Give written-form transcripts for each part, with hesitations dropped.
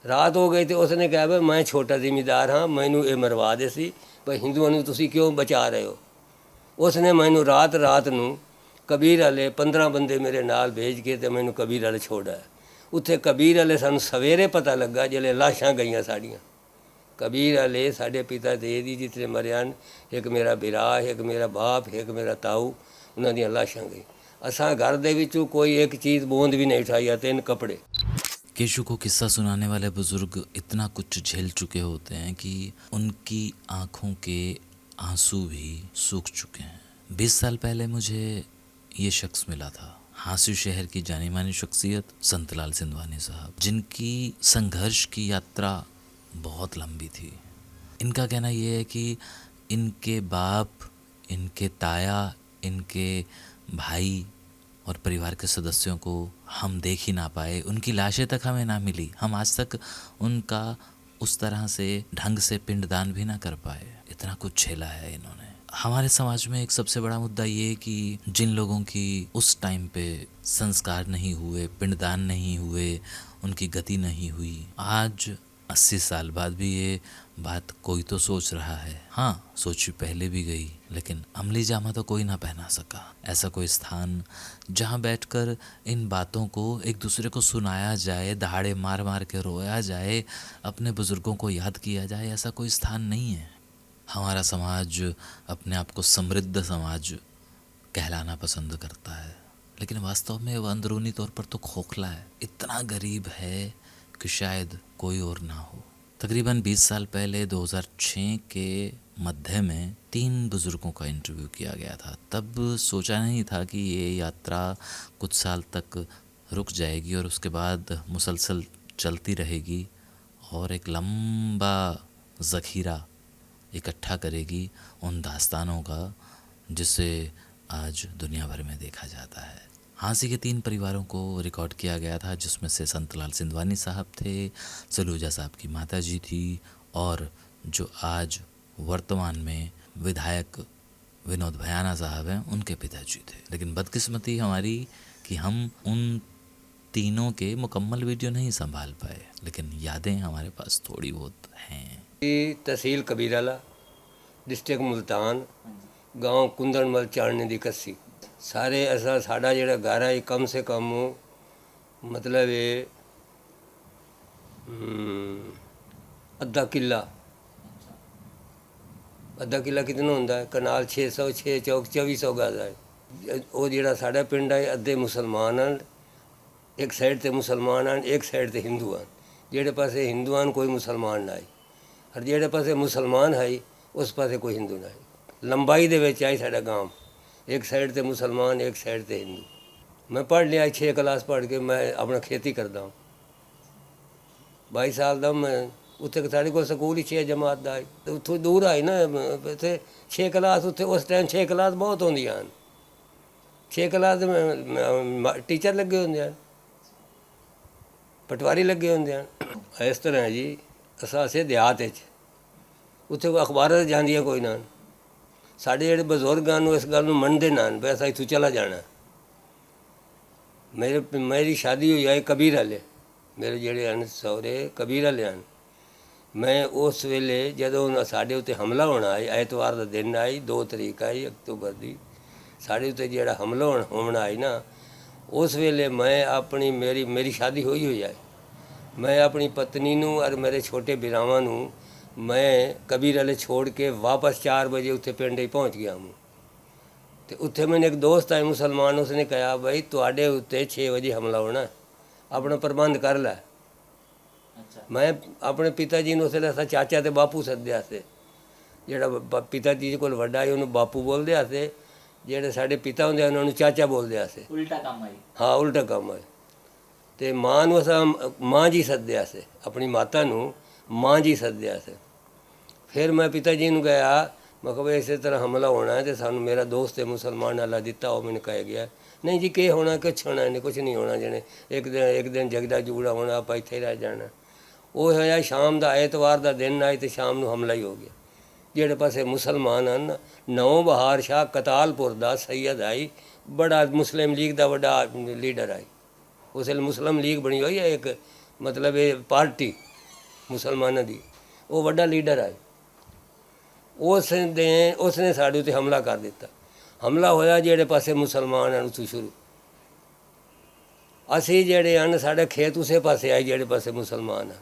रात हो गई तो उसने कहा भाई मैं छोटा जिम्मेदार हाँ, मैनू ये मरवा दे सी भाई हिंदुओं को तुसी क्यों बचा रहे हो। उसने मैनू रात रात नू कबीर वाले 15 बंदे मेरे नाल भेज के तो मैनू कबीर वाले छोड़ा। उत्थे कबीर वाले सानू सवेरे पता लगा जिसले लाशां गईयां साड़ियाँ। कबीर वाले साढ़े पिता दे दी जितने मरियान, एक मेरा बिरा, एक मेरा बाप, एक मेरा ताऊ, उन्होंने दियां लाशां गई। असां घर दे विचों कोई एक चीज़ बूंद भी नहीं उठाई, 3 कपड़े। केशु को किस्सा सुनाने वाले बुजुर्ग इतना कुछ झेल चुके होते हैं कि उनकी आंखों के आंसू भी सूख चुके हैं। 20 साल पहले मुझे ये शख्स मिला था, हांसी शहर की जानी मानी शख्सियत संतलाल सिंधवानी साहब, जिनकी संघर्ष की यात्रा बहुत लंबी थी। इनका कहना यह है कि इनके बाप, इनके ताया, इनके भाई और परिवार के सदस्यों को हम देख ही ना पाए, उनकी लाशें तक हमें ना मिली, हम आज तक उनका उस तरह से ढंग से पिंडदान भी ना कर पाए। इतना कुछ झेला है इन्होंने। हमारे समाज में एक सबसे बड़ा मुद्दा ये है कि जिन लोगों की उस टाइम पे संस्कार नहीं हुए, पिंडदान नहीं हुए, उनकी गति नहीं हुई, आज 80 साल बाद भी ये बात कोई तो सोच रहा है। हाँ, सोची पहले भी गई, लेकिन अमली जामा तो कोई ना पहना सका। ऐसा कोई स्थान जहाँ बैठकर इन बातों को एक दूसरे को सुनाया जाए, दहाड़े मार मार के रोया जाए, अपने बुजुर्गों को याद किया जाए, ऐसा कोई स्थान नहीं है। हमारा समाज अपने आप को समृद्ध समाज कहलाना पसंद करता है, लेकिन वास्तव में वह अंदरूनी तौर पर तो खोखला है, इतना गरीब है कि शायद कोई और ना हो। तकरीबन 20 साल पहले 2006 के मध्य में 3 बुज़ुर्गों का इंटरव्यू किया गया था। तब सोचा नहीं था कि ये यात्रा कुछ साल तक रुक जाएगी और उसके बाद मुसलसल चलती रहेगी और एक लंबा ज़ख़ीरा इकट्ठा करेगी उन दास्तानों का जिसे आज दुनिया भर में देखा जाता है। हांसी के 3 परिवारों को रिकॉर्ड किया गया था, जिसमें से संतलाल सिंधवानी साहब थे, सलूजा साहब की माता जी थी और जो आज वर्तमान में विधायक विनोद भयाना साहब हैं, उनके पिताजी थे। लेकिन बदकिस्मती हमारी कि हम उन तीनों के मुकम्मल वीडियो नहीं संभाल पाए, लेकिन यादें हमारे पास थोड़ी बहुत हैं। तहसील कबीराला, डिस्ट्रिक्ट मुल्तान, गांव कुंदनमल चाड़ने दी कस्सी। सारे ऐसा साड़ा जेड़ा घर है कम से कम मतलब ये अद्धा किला कितना होंदा है, कनाल 600 6 चौक 2400 गज है। वो जेड़ा साड़ा पिंड है अद्धे मुसलमान हैं, एक साइड ते मुसलमान हैं, एक साइड ते हिंदू हैं। जेड़े पासे हिंदू हैं कोई मुसलमान ना है, और जेड़े पासे मुसलमान है उस पासे कोई हिंदू ना है। लंबाई दे विच है साड़ा गांव, एक साइड ते मुसलमान, एक साइड ते हिंदू। मैं पढ़ लिया 6 क्लास पढ़ के मैं अपना खेती करता हूँ। 22 साल का मैं उत्थे साढ़े को स्कूल ही 6 जमात का है, तो उतों दूर आई ना इतने 6 क्लास, उत्थे उस टाइम 6 क्लास बहुत होंदियां हैं। 6 क्लास टीचर लगे होंदे हैं, पटवारी लगे होंदे हैं। इस तरह जी असें देहात उत्थे अखबारां जांदियां कोई ना। साढ़े जेह्ड़े बजुर्ग हैं इस गल मनते ना भी अस इत्थों चला जाना। मेरी शादी हुई है कबीर वाले, मेरे जेह्ड़े हैं सौरे कबीर वाले हैं। मैं उस वेले जदों साढ़े उत्ते हमला होना है, ऐतवार का दिन आई 2 तरीक आई अक्तूबर की, साढ़े उत्ते जेह्ड़ा हमला होना आई ना, उस वेले मैं अपनी मेरी शादी हुई है। मैं अपनी पत्नी नूं और मेरे छोटे बिरावां नूं मैं कबीर वाले छोड़ के वापस 4 बजे उत्थे पिंड ही पहुँच गया हूँ। तो उत्थे मैंने एक दोस्त आए मुसलमान, उसने कहा भाई तुहाडे उत्ते 6 बजे हमला होना, अपना प्रबंध कर लै। मैं अपने पिताजी ने उसले असा चाचा तो बापू सद्या से, जेड़ा पिताजी कोल वड्डा है उन्होंने बापू बोलते से, जेड़े साढ़े पिता होंगे उन्होंने चाचा बोलते से। उल्टा काम है। हाँ उल्टा काम है। तो माँ नूं असा माँ जी सद्या से, अपनी माता नूं माँ जी सद्या से। फिर मैं पिताजी नूं गया, मैं कहा इस तरह हमला होना है तो सानू मेरा दोस्त है मुसलमान वाला दिता, वो मैंने कह गया नहीं जी के होना कुछ होना नहीं, कुछ नहीं होना, जने एक दिन जगदा जुगड़ा होना, आप इत्थे रह जाना। वो होया शाम का ऐतवार का दिन आए तो शाम नूं हमला ही हो गया। जेड़े पासे मुसलमान हैं, नौ बहार शाह कतालपुर का सैयद आई, बड़ा मुस्लिम लीग का बड़ा लीडर आई। उस मुस्लिम लीग बनी हुई है एक, मतलब ये पार्टी ਮੁਸਲਮਾਨਾਂ ਦੀ, ਉਹ ਵੱਡਾ ਲੀਡਰ ਹੈ। ਉਸਨੇ ਸਾਡੇ ਉੱਤੇ ਹਮਲਾ ਕਰ ਦਿੱਤਾ। ਹਮਲਾ ਹੋਇਆ ਜਿਹੜੇ ਪਾਸੇ ਮੁਸਲਮਾਨ ਹਨ ਉੱਥੋਂ ਸ਼ੁਰੂ। ਅਸੀਂ ਜਿਹੜੇ ਹਨ ਸਾਡੇ ਖੇਤ ਉਸੇ ਪਾਸੇ ਆਏ ਜਿਹੜੇ ਪਾਸੇ ਮੁਸਲਮਾਨ ਹਨ।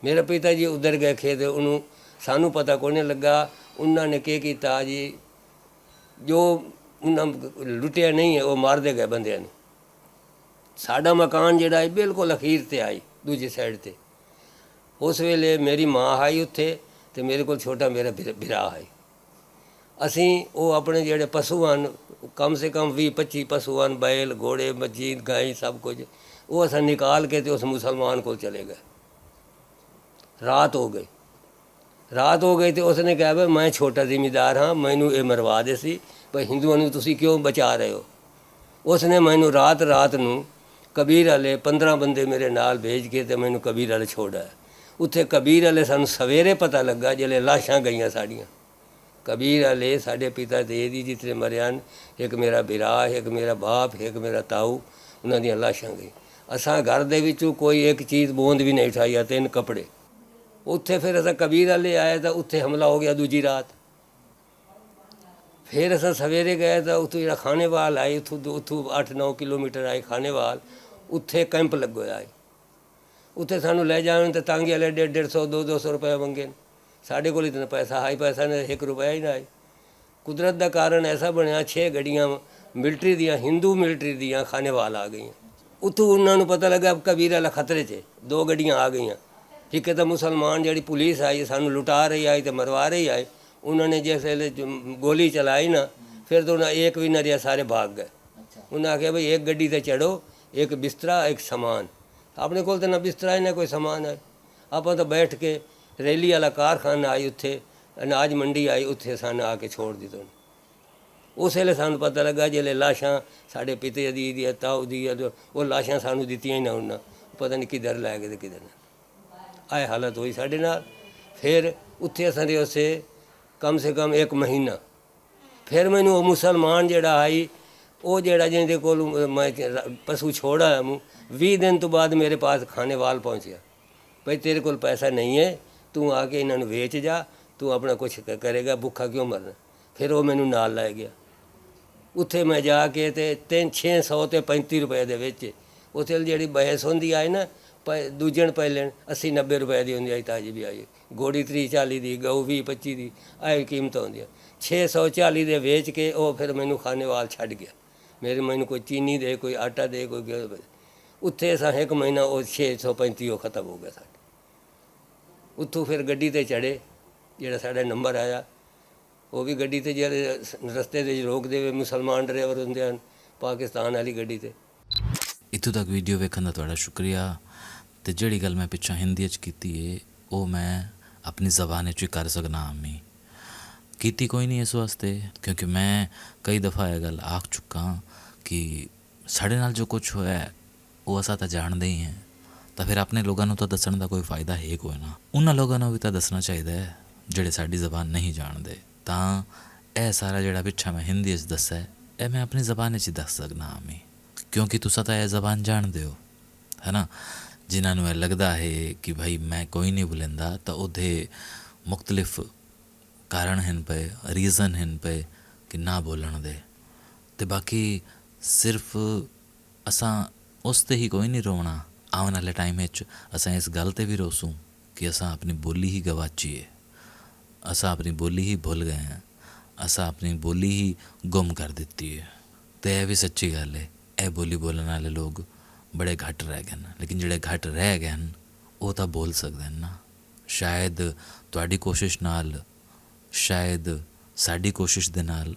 ਮੇਰੇ ਪਿਤਾ ਜੀ ਉਧਰ ਗਏ ਖੇਤ, ਉਹਨੂੰ ਸਾਨੂੰ ਪਤਾ ਕੋਈ ਨਹੀਂ ਲੱਗਾ। ਉਹਨਾਂ ਨੇ ਕੀ ਕੀਤਾ ਜੀ, ਜੋ ਉਹਨਾਂ ਲੁੱਟਿਆ ਨਹੀਂ ਹੈ ਉਹ ਮਾਰਦੇ ਗਏ ਬੰਦਿਆਂ ਨੂੰ। ਸਾਡਾ ਮਕਾਨ ਜਿਹੜਾ ਹੈ ਬਿਲਕੁਲ ਅਖੀਰ 'ਤੇ ਆਈ, ਦੂਜੀ ਸਾਈਡ 'ਤੇ। ਉਸ ਵੇਲੇ ਮੇਰੀ ਮਾਂ ਆਈ ਉੱਥੇ ਅਤੇ ਮੇਰੇ ਕੋਲ ਛੋਟਾ ਮੇਰਾ ਭਰਾ ਹੈ। ਅਸੀਂ ਉਹ ਆਪਣੇ ਜਿਹੜੇ ਪਸ਼ੂ ਹਨ, ਕਮ ਸੇ ਕਮ 20-25 ਪਸ਼ੂ ਹਨ, ਬੈਲ, ਘੋੜੇ, ਮੱਝੀ, ਗਾਂ, ਸਭ ਕੁਝ, ਉਹ ਅਸਾਂ ਨਿਕਾਲ ਕੇ ਤੇ ਉਸ ਮੁਸਲਮਾਨ ਕੋਲ ਚਲੇ ਗਏ। ਰਾਤ ਹੋ ਗਈ ਤੇ ਉਸਨੇ ਕਿਹਾ ਵੀ ਮੈਂ ਛੋਟਾ ਜ਼ਿਮੀਦਾਰ ਹਾਂ, ਮੈਨੂੰ ਇਹ ਮਰਵਾ ਦੇ ਸੀ, ਪਰ ਹਿੰਦੂਆਂ ਨੂੰ ਤੁਸੀਂ ਕਿਉਂ ਬਚਾ ਰਹੇ ਹੋ। ਉਸਨੇ ਮੈਨੂੰ ਰਾਤ ਨੂੰ ਕਬੀਰ ਵਾਲੇ 15 ਬੰਦੇ ਮੇਰੇ ਨਾਲ ਭੇਜ ਕੇ ਤੇ ਮੈਨੂੰ ਕਬੀਰ ਵਾਲੇ ਛੋੜਿਆ। ਉੱਥੇ ਕਬੀਰ ਵਾਲੇ ਸਾਨੂੰ ਸਵੇਰੇ ਪਤਾ ਲੱਗਾ ਜਿਹੜੇ ਲਾਸ਼ਾਂ ਗਈਆਂ ਸਾਡੀਆਂ। ਕਬੀਰ ਵਾਲੇ ਸਾਡੇ ਪਿਤਾ ਦੇ ਦੀ ਜਿੱਥੇ ਮਰਿਆ, ਇੱਕ ਮੇਰਾ ਭਰਾ, ਇੱਕ ਮੇਰਾ ਬਾਪ, ਇੱਕ ਮੇਰਾ ਤਾਊ, ਉਹਨਾਂ ਦੀਆਂ ਲਾਸ਼ਾਂ ਗਈਆਂ। ਅਸਾਂ ਘਰ ਦੇ ਵਿੱਚੋਂ ਕੋਈ ਇੱਕ ਚੀਜ਼ ਬੂੰਦ ਵੀ ਨਹੀਂ ਉਠਾਈ, 3 ਕੱਪੜੇ। ਉੱਥੇ ਫਿਰ ਅਸਾਂ ਕਬੀਰ ਵਾਲੇ ਆਏ ਤਾਂ ਉੱਥੇ ਹਮਲਾ ਹੋ ਗਿਆ ਦੂਜੀ ਰਾਤ। ਫਿਰ ਅਸਾਂ ਸਵੇਰੇ ਗਏ ਤਾਂ ਉੱਥੋਂ ਜਿਹੜਾ ਖਾਨੇਵਾਲ ਆਏ, ਉੱਥੋਂ 8-9 ਕਿਲੋਮੀਟਰ ਆਏ ਖਾਨੇਵਾਲ, ਉੱਥੇ ਕੈਂਪ ਲੱਗਿਆ ਹੈ। ਉੱਥੇ ਸਾਨੂੰ ਲੈ ਜਾਣ ਤਾਂ ਤਾਂਗੇ ਵਾਲੇ 150-200 ਰੁਪਏ ਮੰਗੇ। ਸਾਡੇ ਕੋਲ ਇਤਨਾ ਪੈਸਾ ਪੈਸਾ ਨੇ 1 ਰੁਪਇਆ ਹੀ ਨਾ ਆਏ। ਕੁਦਰਤ ਦਾ ਕਾਰਨ ਐਸਾ ਬਣਿਆ 6 ਗੱਡੀਆਂ ਮਿਲਟਰੀ ਦੀਆਂ, ਹਿੰਦੂ ਮਿਲਟਰੀ ਦੀਆਂ ਖਾਨੇਵਾਲ ਆ ਗਈਆਂ। ਉੱਥੋਂ ਉਹਨਾਂ ਨੂੰ ਪਤਾ ਲੱਗਾ ਕਬੀਰ ਵਾਲਾ ਖਤਰੇ 'ਚ, 2 ਗੱਡੀਆਂ ਆ ਗਈਆਂ। ਠੀਕ ਹੈ, ਤਾਂ ਮੁਸਲਮਾਨ ਜਿਹੜੀ ਪੁਲਿਸ ਆਈ ਸਾਨੂੰ ਲੁਟਾ ਰਹੀ ਆਈ ਤੇ ਮਰਵਾ ਰਹੀ ਆਏ। ਉਹਨਾਂ ਨੇ ਜਿਸ ਵੇਲੇ ਗੋਲੀ ਚਲਾਈ ਨਾ, ਫਿਰ ਤਾਂ ਉਹਨਾਂ ਇੱਕ ਵੀ ਨਾ ਰਿਹਾ, ਸਾਰੇ ਭਾਗ ਗਏ। ਉਹਨਾਂ ਆਖਿਆ ਬਈ ਇੱਕ ਗੱਡੀ 'ਤੇ ਚੜ੍ਹੋ, ਇੱਕ ਬਿਸਤਰਾ, ਇੱਕ ਸਮਾਨ। ਆਪਣੇ ਕੋਲ ਤਾਂ ਨਾ ਬਿਸਤਰਾ ਹੈ ਨਾ ਕੋਈ ਸਮਾਨ ਹੈ। ਆਪਾਂ ਤਾਂ ਬੈਠ ਕੇ ਰੈਲੀ ਵਾਲਾ ਕਾਰਖਾਨਾ ਆਈ, ਉੱਥੇ ਅਨਾਜ ਮੰਡੀ ਆਈ, ਉੱਥੇ ਸਾਨੂੰ ਆ ਕੇ ਛੋੜ ਦਿੱਤਾ। ਉਸ ਵੇਲੇ ਸਾਨੂੰ ਪਤਾ ਲੱਗਾ ਜਿਹੜੇ ਲਾਸ਼ਾਂ ਸਾਡੇ ਪਿਤਾ ਦੀ ਤਾਊ ਦੀ, ਉਹ ਲਾਸ਼ਾਂ ਸਾਨੂੰ ਦਿੱਤੀਆਂ ਹੀ ਨਾ ਉਹਨਾਂ, ਪਤਾ ਨਹੀਂ ਕਿੱਧਰ ਲੈ ਗਏ ਤੇ ਕਿੱਧਰ ਨਾ। ਆਹ ਹਾਲਤ ਹੋਈ ਸਾਡੇ ਨਾਲ। ਫਿਰ ਉੱਥੇ ਅਸਾਂ ਦੇ ਉਸੇ ਕਮ ਸੇ ਕਮ 1 ਮਹੀਨਾ। ਫਿਰ ਮੈਨੂੰ ਉਹ ਮੁਸਲਮਾਨ ਜਿਹੜਾ ਆਈ, ਉਹ ਜਿਹੜਾ ਜਿਹਦੇ ਕੋਲ ਮੈਂ ਪਸ਼ੂ ਛੋੜਾ ਮੂੰ, 20 ਦਿਨ ਤੋਂ ਬਾਅਦ ਮੇਰੇ ਪਾਸ ਖਾਨੇਵਾਲ ਪਹੁੰਚਿਆ। ਭਾਈ ਤੇਰੇ ਕੋਲ ਪੈਸਾ ਨਹੀਂ ਹੈ, ਤੂੰ ਆ ਕੇ ਇਹਨਾਂ ਨੂੰ ਵੇਚ ਜਾ, ਤੂੰ ਆਪਣਾ ਕੁਛ ਕਰੇਗਾ, ਭੁੱਖਾ ਕਿਉਂ ਮਰਨਾ। ਫਿਰ ਉਹ ਮੈਨੂੰ ਨਾਲ ਲੈ ਗਿਆ। ਉੱਥੇ ਮੈਂ ਜਾ ਕੇ ਤੇ 600 ਤੇ 35 ਰੁਪਏ ਦੇ ਵਿੱਚ ਉੱਥੇ ਜਿਹੜੀ ਬਹਿਸ ਹੁੰਦੀ ਆਈ ਨਾ, ਦੂਜੇ ਨੂੰ ਪਹਿਲੇ 80-90 ਰੁਪਏ ਦੀ ਹੁੰਦੀ ਆਈ, ਤਾਜੀ ਵੀ ਆਈ। ਘੋੜੀ 30-40 ਦੀ, ਗਊ 20-25 ਦੀ, ਆਹ ਕੀਮਤਾਂ ਹੁੰਦੀਆਂ। 640 ਦੇ ਵੇਚ ਕੇ ਉਹ ਫਿਰ ਮੈਨੂੰ ਖਾਨੇਵਾਲ ਛੱਡ ਗਿਆ। ਮੈਨੂੰ ਕੋਈ ਚੀਨੀ ਦੇ, ਕੋਈ ਆਟਾ ਦੇ, ਕੋਈ। ਉੱਥੇ ਅਸਾਂ 1 ਮਹੀਨਾ ਉਹ 635 ਉਹ ਖਤਮ ਹੋ ਗਿਆ ਸਾਡੇ। ਉੱਥੋਂ ਫਿਰ ਗੱਡੀ 'ਤੇ ਚੜ੍ਹੇ, ਜਿਹੜਾ ਸਾਡਾ ਨੰਬਰ ਆਇਆ, ਉਹ ਵੀ ਗੱਡੀ 'ਤੇ ਜਿਹੜੇ ਰਸਤੇ ਦੇ ਰੋਕ ਦੇਵੇ ਮੁਸਲਮਾਨ ਡਰਾਈਵਰ ਹੁੰਦੇ ਹਨ, ਪਾਕਿਸਤਾਨ ਵਾਲੀ ਗੱਡੀ 'ਤੇ। ਇੱਥੋਂ ਤੱਕ ਵੀਡੀਓ ਵੇਖਣ ਦਾ ਤੁਹਾਡਾ ਸ਼ੁਕਰੀਆ। ਤੇ ਜਿਹੜੀ ਗੱਲ ਮੈਂ ਪਿੱਛੋਂ ਹਿੰਦੀ 'ਚ ਕੀਤੀ ਹੈ ਉਹ ਮੈਂ ਆਪਣੀ ਜ਼ਬਾਨ 'ਚ ਕਰ ਸਕਣਾ ਆਮੀ ਕੀਤੀ ਕੋਈ ਨਹੀਂ ਇਸ ਵਾਸਤੇ, ਕਿਉਂਕਿ ਮੈਂ ਕਈ ਦਫਾ ਇਹ ਗੱਲ ਆਖ ਚੁੱਕਾ ਕਿ ਸਾਡੇ ਨਾਲ ਜੋ ਕੁਛ ਹੋਇਆ ਉਹ ਅਸਾਂ ਤਾਂ ਜਾਣਦੇ ਹੀ ਹਾਂ, ਤਾਂ ਫਿਰ ਆਪਣੇ ਲੋਕਾਂ ਨੂੰ ਤਾਂ ਦੱਸਣ ਦਾ ਕੋਈ ਫਾਇਦਾ ਹੈ ਕੋਈ ਨਾ। ਉਹਨਾਂ ਲੋਕਾਂ ਨੂੰ ਵੀ ਤਾਂ ਦੱਸਣਾ ਚਾਹੀਦਾ ਹੈ ਜਿਹੜੇ ਸਾਡੀ ਜ਼ਬਾਨ ਨਹੀਂ ਜਾਣਦੇ। ਤਾਂ ਇਹ ਸਾਰਾ ਜਿਹੜਾ ਪਿੱਛਾ ਮੈਂ ਹਿੰਦੀ 'ਚ ਦੱਸਿਆ ਇਹ ਮੈਂ ਆਪਣੀ ਜ਼ਬਾਨ 'ਚ ਦੱਸ ਸਕਣਾ ਆਮੀ, ਕਿਉਂਕਿ ਤੁਸੀਂ ਤਾਂ ਇਹ ਜ਼ਬਾਨ ਜਾਣਦੇ ਹੋ, ਹੈ ਨਾ। ਜਿਨ੍ਹਾਂ ਨੂੰ ਇਹ ਲੱਗਦਾ ਹੈ ਕਿ ਭਾਈ ਮੈਂ ਕੋਈ ਨਹੀਂ ਬੁਲੰਦਾ, ਤਾਂ ਉਹਦੇ ਮੁਖਤਲਿਫ ਕਾਰਨ ਹਨ ਪਏ, ਰੀਜ਼ਨ ਹਨ ਪਏ ਕਿ ਨਾ ਬੋਲਣ ਦੇ। ਤੇ ਬਾਕੀ ਸਿਰਫ ਅਸਾਂ ਉਸ 'ਤੇ ਹੀ ਕੋਈ ਨਹੀਂ ਰੋਣਾ। ਆਉਣ ਵਾਲੇ ਟਾਈਮ ਵਿੱਚ ਅਸਾਂ ਇਸ ਗੱਲ 'ਤੇ ਵੀ ਰੋਸੂੰ ਕਿ ਅਸਾਂ ਆਪਣੀ ਬੋਲੀ ਹੀ ਗਵਾਚੀ ਹੈ, ਅਸਾਂ ਆਪਣੀ ਬੋਲੀ ਹੀ ਭੁੱਲ ਗਏ ਹਾਂ, ਅਸਾਂ ਆਪਣੀ ਬੋਲੀ ਹੀ ਗੁੰਮ ਕਰ ਦਿੱਤੀ ਹੈ। ਤੇ ਇਹ ਵੀ ਸੱਚੀ ਗੱਲ ਹੈ, ਇਹ ਬੋਲੀ ਬੋਲਣ ਵਾਲੇ ਲੋਕ ਬੜੇ ਘੱਟ ਰਹਿ ਗਏ ਨੇ, ਲੇਕਿਨ ਜਿਹੜੇ ਘੱਟ ਰਹਿ ਗਏ ਹਨ ਉਹ ਤਾਂ ਬੋਲ ਸਕਦੇ ਹਨ ਨਾ। ਸ਼ਾਇਦ ਤੁਹਾਡੀ ਕੋਸ਼ਿਸ਼ ਨਾਲ, ਸ਼ਾਇਦ ਸਾਡੀ ਕੋਸ਼ਿਸ਼ ਦੇ ਨਾਲ,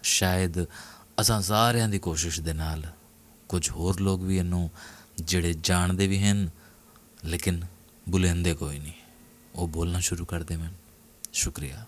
ਸ਼ਾਇਦ ਅਸਾਂ ਸਾਰਿਆਂ ਦੀ ਕੋਸ਼ਿਸ਼ ਦੇ ਨਾਲ ਕੁਝ ਹੋਰ ਲੋਕ ਵੀ ਇਹਨੂੰ ਜਿਹੜੇ ਜਾਣਦੇ ਵੀ ਹਨ ਲੇਕਿਨ ਬੁਲੰਦੇ ਕੋਈ ਨਹੀਂ, ਉਹ ਬੋਲਣਾ ਸ਼ੁਰੂ ਕਰ ਦੇਵਣ। ਸ਼ੁਕਰੀਆ।